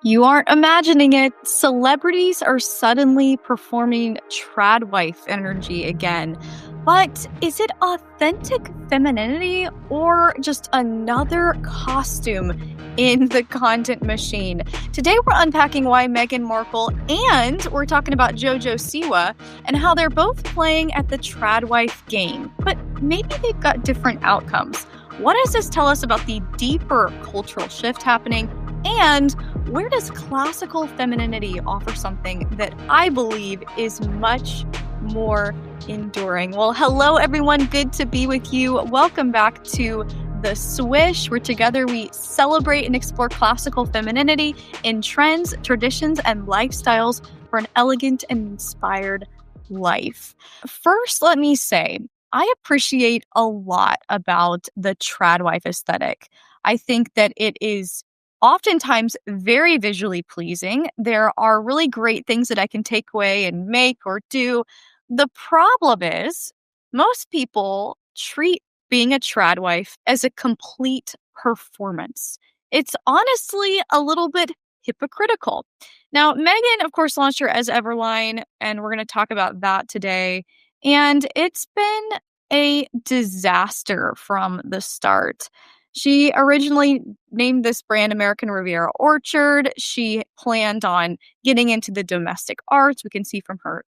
You aren't imagining it. Celebrities are suddenly performing Tradwife energy again. But is it authentic femininity or just another costume in the content machine? Today we're unpacking why Meghan Markle and we're talking about Jojo Siwa and how they're both playing at the Tradwife game. But maybe they've got different outcomes. What does this tell us about the deeper cultural shift happening? And where does classical femininity offer something that I believe is much more enduring? Well, hello, everyone. Good to be with you. Welcome back to the Swish, where together we celebrate and explore classical femininity in trends, traditions, and lifestyles for an elegant and inspired life. First, let me say, I appreciate a lot about the Tradwife aesthetic. I think that it is oftentimes very visually pleasing. There are really great things that I can take away and make or do. The problem is most people treat being a tradwife as a complete performance. It's honestly a little bit hypocritical. Now, Meghan, of course, launched her As Ever line, and we're going to talk about that today. And it's been a disaster from the start. She originally named this brand American Riviera Orchard. She planned on getting into the domestic arts. We can see from her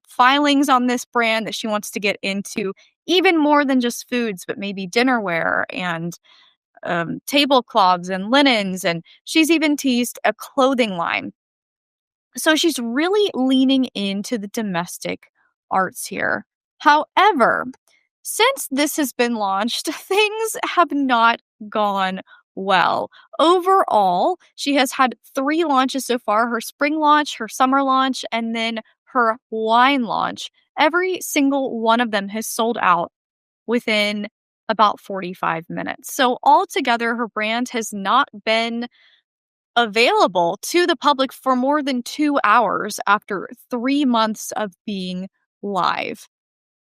filings on this brand that she wants to get into even more than just foods, but maybe dinnerware and tablecloths and linens. And she's even teased a clothing line. So she's really leaning into the domestic arts here. However, since this has been launched, things have not gone well. Overall, she has had 3 launches so far, her spring launch, her summer launch, and then her wine launch. Every single one of them has sold out within about 45 minutes. So altogether, her brand has not been available to the public for more than 2 hours after 3 months of being live.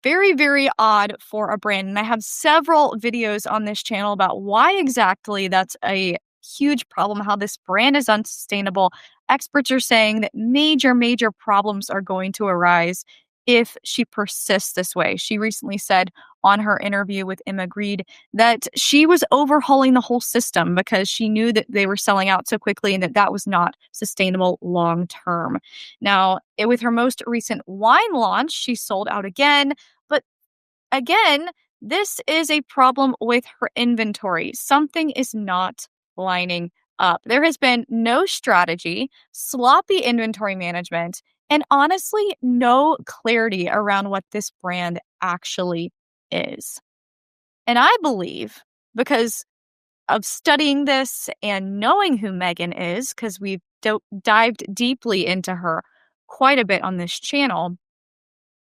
Very, very odd for a brand. And I have several videos on this channel about why exactly that's a huge problem, how this brand is unsustainable. Experts are saying that major problems are going to arise if she persists this way. She recently said on her interview with Emma Greed that she was overhauling the whole system because she knew that they were selling out so quickly and that that was not sustainable long term. Now, with her most recent wine launch, she sold out again. But again, this is a problem with her inventory. Something is not lining up. There has been no strategy, sloppy inventory management, and honestly, no clarity around what this brand actually is. And I believe, because of studying this and knowing who Meghan is, because we've dived deeply into her quite a bit on this channel,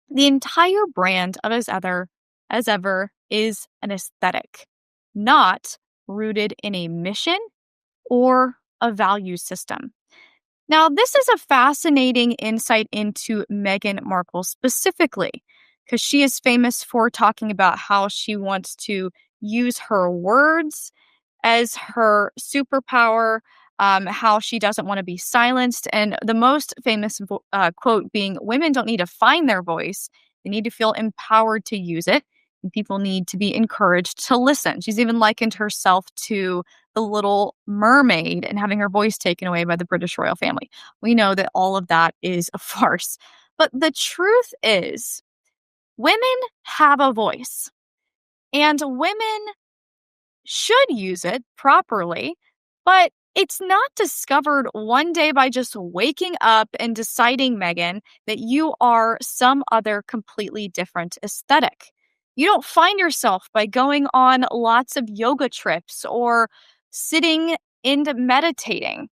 the entire brand of As Ever is an aesthetic, not rooted in a mission or a value system. Now, this is a fascinating insight into Meghan Markle specifically, because she is famous for talking about how she wants to use her words as her superpower, how she doesn't want to be silenced. And the most famous quote being, "Women don't need to find their voice, they need to feel empowered to use it. And people need to be encouraged to listen." She's even likened herself to the Little Mermaid and having her voice taken away by the British royal family. We know that all of that is a farce. But the truth is, women have a voice, and women should use it properly, but it's not discovered one day by just waking up and deciding, Meghan, that you are some other completely different aesthetic. You don't find yourself by going on lots of yoga trips or sitting and meditating.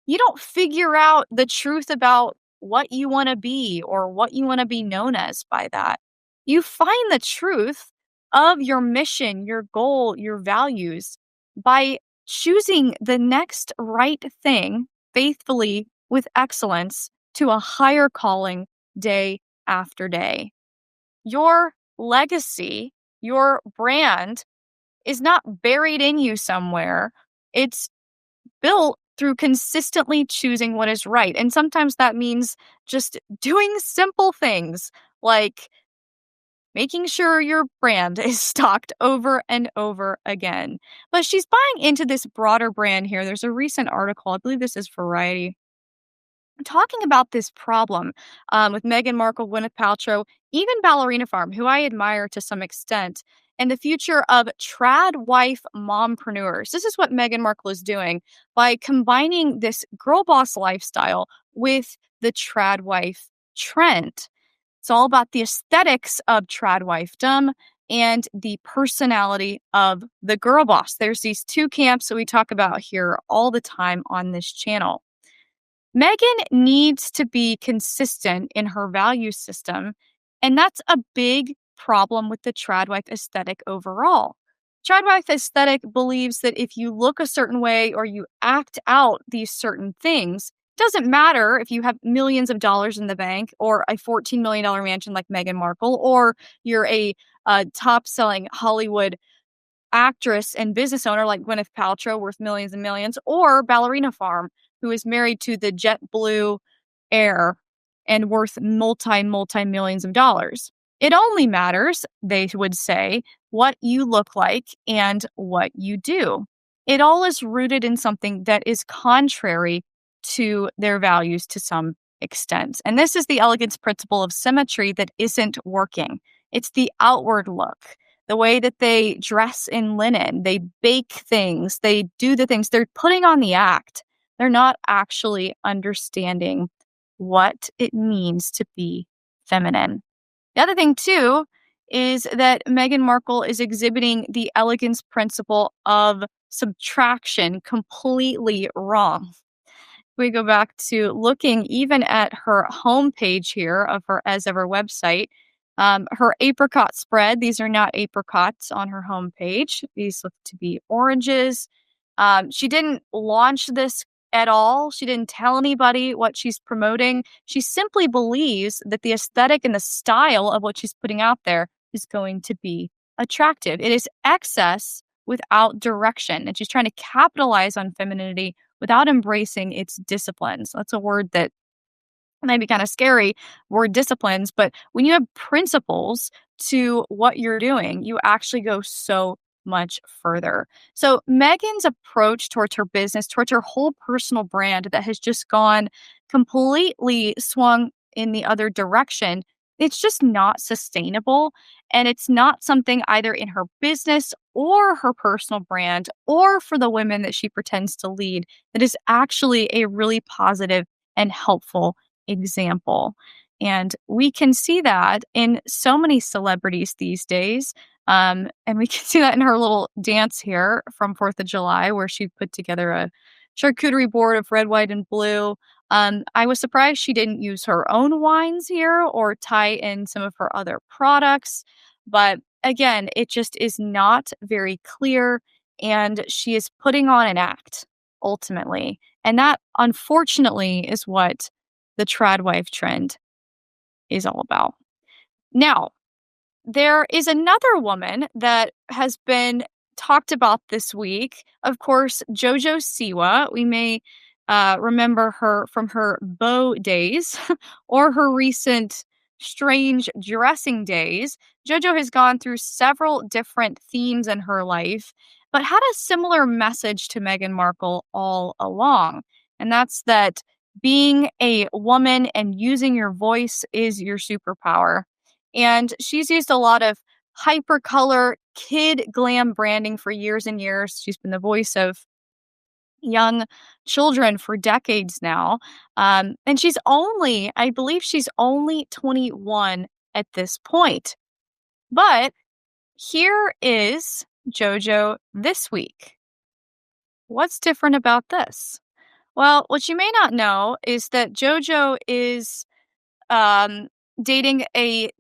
You don't figure out the truth about what you want to be or what you want to be known as by that. You find the truth of your mission, your goal, your values by choosing the next right thing faithfully with excellence to a higher calling day after day. Your legacy, your brand is not buried in you somewhere. It's built through consistently choosing what is right. And sometimes that means just doing simple things like making sure your brand is stocked over and over again. But she's buying into this broader brand here. There's a recent article, I believe this is Variety, talking about this problem with Meghan Markle, Gwyneth Paltrow, even Ballerina Farm, who I admire to some extent, and the future of Tradwife mompreneurs. This is what Meghan Markle is doing by combining this girl boss lifestyle with the Tradwife trend. It's all about the aesthetics of tradwifedom and the personality of the girl boss. There's these two camps that we talk about here all the time on this channel. Meghan needs to be consistent in her value system, and that's a big problem with the Tradwife aesthetic overall. Tradwife aesthetic believes that if you look a certain way or you act out these certain things, doesn't matter if you have millions of dollars in the bank or a $14 million mansion like Meghan Markle, or you're a top selling Hollywood actress and business owner like Gwyneth Paltrow, worth millions and millions, or Ballerina Farm, who is married to the JetBlue heir and worth multi millions of dollars. It only matters, they would say, what you look like and what you do. It all is rooted in something that is contrary to their values to some extent. And this is the elegance principle of symmetry that isn't working. It's the outward look, the way that they dress in linen, they bake things, they do the things, they're putting on the act. They're not actually understanding what it means to be feminine. The other thing, too, is that Meghan Markle is exhibiting the elegance principle of subtraction completely wrong. We go back to looking even at her homepage here of her As Ever website. Her apricot spread, these are not apricots on her homepage. These look to be oranges. She didn't launch this at all. She didn't tell anybody what she's promoting. She simply believes that the aesthetic and the style of what she's putting out there is going to be attractive. It is excess without direction. And she's trying to capitalize on femininity without embracing its disciplines. That's a word that might be kind of scary, word disciplines, but when you have principles to what you're doing, you actually go so much further. So Meghan's approach towards her business, towards her whole personal brand that has just gone completely swung in the other direction, it's just not sustainable. And it's not something either in her business or her personal brand or for the women that she pretends to lead that is actually a really positive and helpful example. And we can see that in so many celebrities these days. And we can see that in her little dance here from 4th of July, where she put together a charcuterie board of red, white, and blue. I was surprised she didn't use her own wines here or tie in some of her other products. But again, it just is not very clear. And she is putting on an act ultimately. And that, unfortunately, is what the Tradwife trend is all about. Now, there is another woman that has been talked about this week. Of course, Jojo Siwa. We may remember her from her beau days or her recent strange dressing days. Jojo has gone through several different themes in her life, but had a similar message to Meghan Markle all along. And that's that being a woman and using your voice is your superpower. And she's used a lot of hypercolor kid glam branding for years and years. She's been the voice of young children for decades now. And I believe she's only 21 at this point. But here is Jojo this week. What's different about this? Well, what you may not know is that Jojo is dating a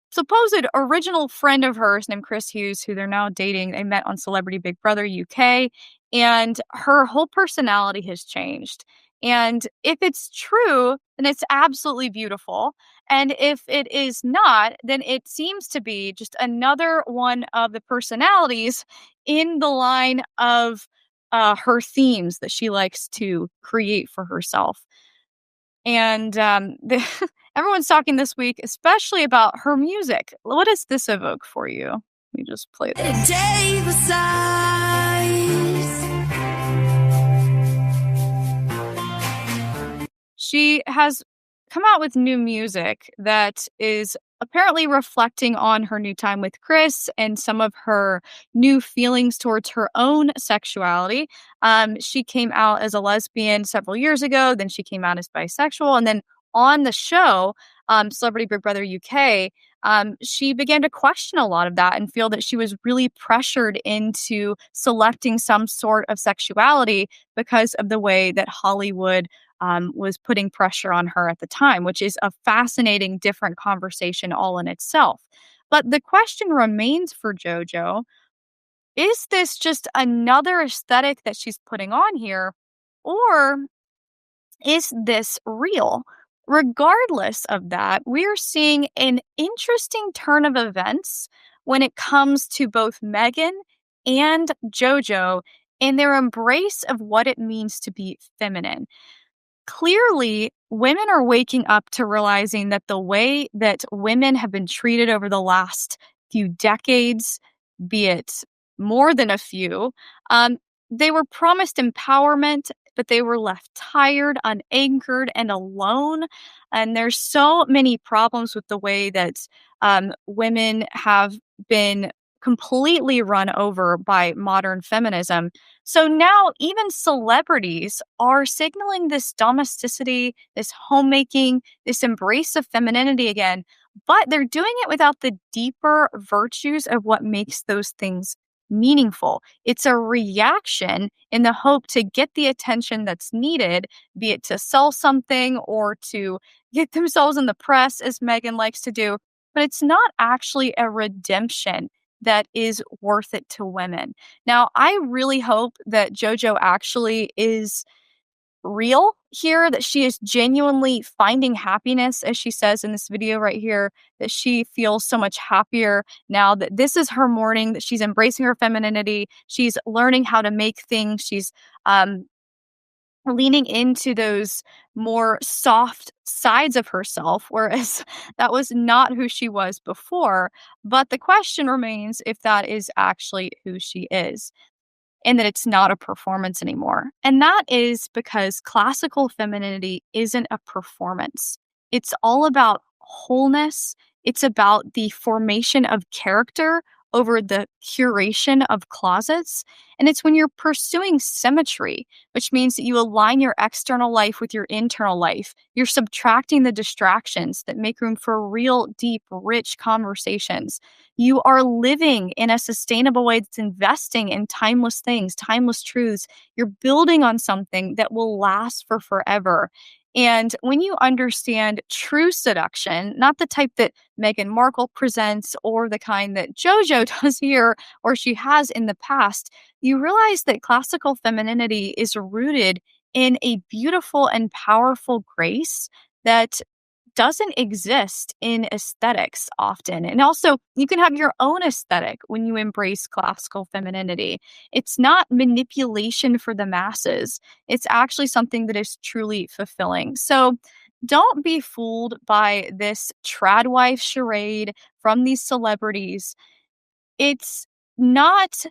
supposed original friend of hers named Chris Hughes, who they're now dating. They met on Celebrity Big Brother UK, and her whole personality has changed. And if it's true, then it's absolutely beautiful. And if it is not, then it seems to be just another one of the personalities in the line of her themes that she likes to create for herself. And everyone's talking this week, especially about her music. What does this evoke for you? Let me just play this. Day She has come out with new music that is apparently reflecting on her new time with Chris and some of her new feelings towards her own sexuality. She came out as a lesbian several years ago, then she came out as bisexual, and then on the show, Celebrity Big Brother UK, she began to question a lot of that and feel that she was really pressured into selecting some sort of sexuality because of the way that Hollywood was putting pressure on her at the time, which is a fascinating, different conversation all in itself. But the question remains for JoJo, is this just another aesthetic that she's putting on here, or is this real? Regardless of that, we're seeing an interesting turn of events when it comes to both Meghan and JoJo in their embrace of what it means to be feminine. Clearly, women are waking up to realizing that the way that women have been treated over the last few decades, be it more than a few, um, they were promised empowerment, but they were left tired, unanchored, and alone. And there's so many problems with the way that women have been completely run over by modern feminism. So now even celebrities are signaling this domesticity, this homemaking, this embrace of femininity again, but they're doing it without the deeper virtues of what makes those things meaningful. It's a reaction in the hope to get the attention that's needed, be it to sell something or to get themselves in the press, as Meghan likes to do. But it's not actually a redemption that is worth it to women. Now, I really hope that JoJo actually is real here, that she is genuinely finding happiness, as she says in this video right here, that she feels so much happier now that this is her morning, that she's embracing her femininity, she's learning how to make things, she's leaning into those more soft sides of herself, whereas that was not who she was before. But the question remains if that is actually who she is and that it's not a performance anymore. And that is because classical femininity isn't a performance. It's all about wholeness. It's about the formation of character over the curation of closets. And it's when you're pursuing symmetry, which means that you align your external life with your internal life. You're subtracting the distractions that make room for real, deep, rich conversations. You are living in a sustainable way that's investing in timeless things, timeless truths. You're building on something that will last for forever. And when you understand true seduction, not the type that Meghan Markle presents or the kind that JoJo does here or she has in the past, you realize that classical femininity is rooted in a beautiful and powerful grace that doesn't exist in aesthetics often. And also, you can have your own aesthetic when you embrace classical femininity. It's not manipulation for the masses, it's actually something that is truly fulfilling. So, don't be fooled by this Tradwife charade from these celebrities. It's not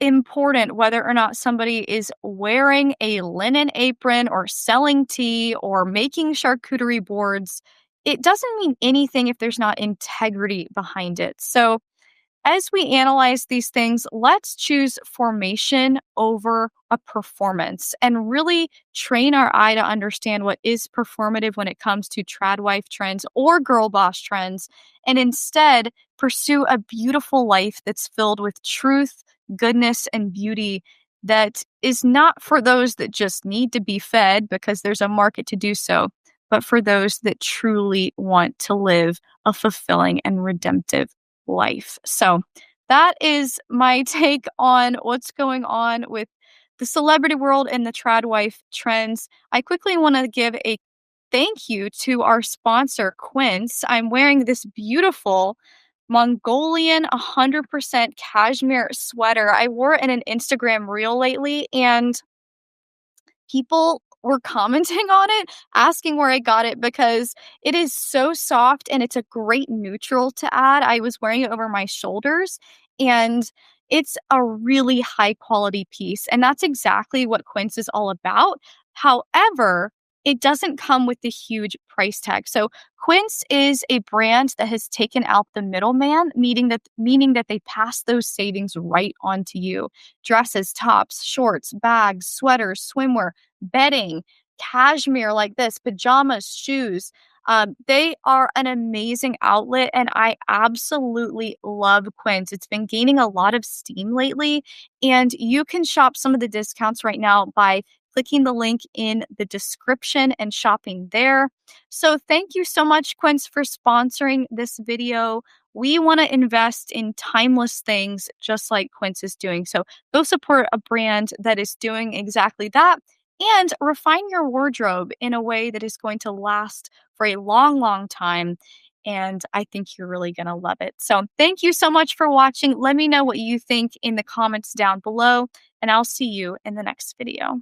important whether or not somebody is wearing a linen apron or selling tea or making charcuterie boards. It doesn't mean anything if there's not integrity behind it. So, as we analyze these things, let's choose formation over a performance and really train our eye to understand what is performative when it comes to tradwife trends or girl boss trends, and instead pursue a beautiful life that's filled with truth, goodness, and beauty that is not for those that just need to be fed because there's a market to do so, but for those that truly want to live a fulfilling and redemptive life. So that is my take on what's going on with the celebrity world and the tradwife trends. I quickly want to give a thank you to our sponsor, Quint. I'm wearing this beautiful Mongolian 100% cashmere sweater. I wore it in an Instagram reel lately, and people were commenting on it, asking where I got it because it is so soft and it's a great neutral to add. I was wearing it over my shoulders, and it's a really high quality piece. And that's exactly what Quince is all about. However, it doesn't come with the huge price tag. So Quince is a brand that has taken out the middleman, meaning that they pass those savings right on to you. Dresses, tops, shorts, bags, sweaters, swimwear, bedding, cashmere like this, pajamas, shoes. They are an amazing outlet, and I absolutely love Quince. It's been gaining a lot of steam lately, and you can shop some of the discounts right now by clicking the link in the description and shopping there. So, thank you so much, Quince, for sponsoring this video. We want to invest in timeless things just like Quince is doing. So, go support a brand that is doing exactly that and refine your wardrobe in a way that is going to last for a long, long time. And I think you're really going to love it. So, thank you so much for watching. Let me know what you think in the comments down below, and I'll see you in the next video.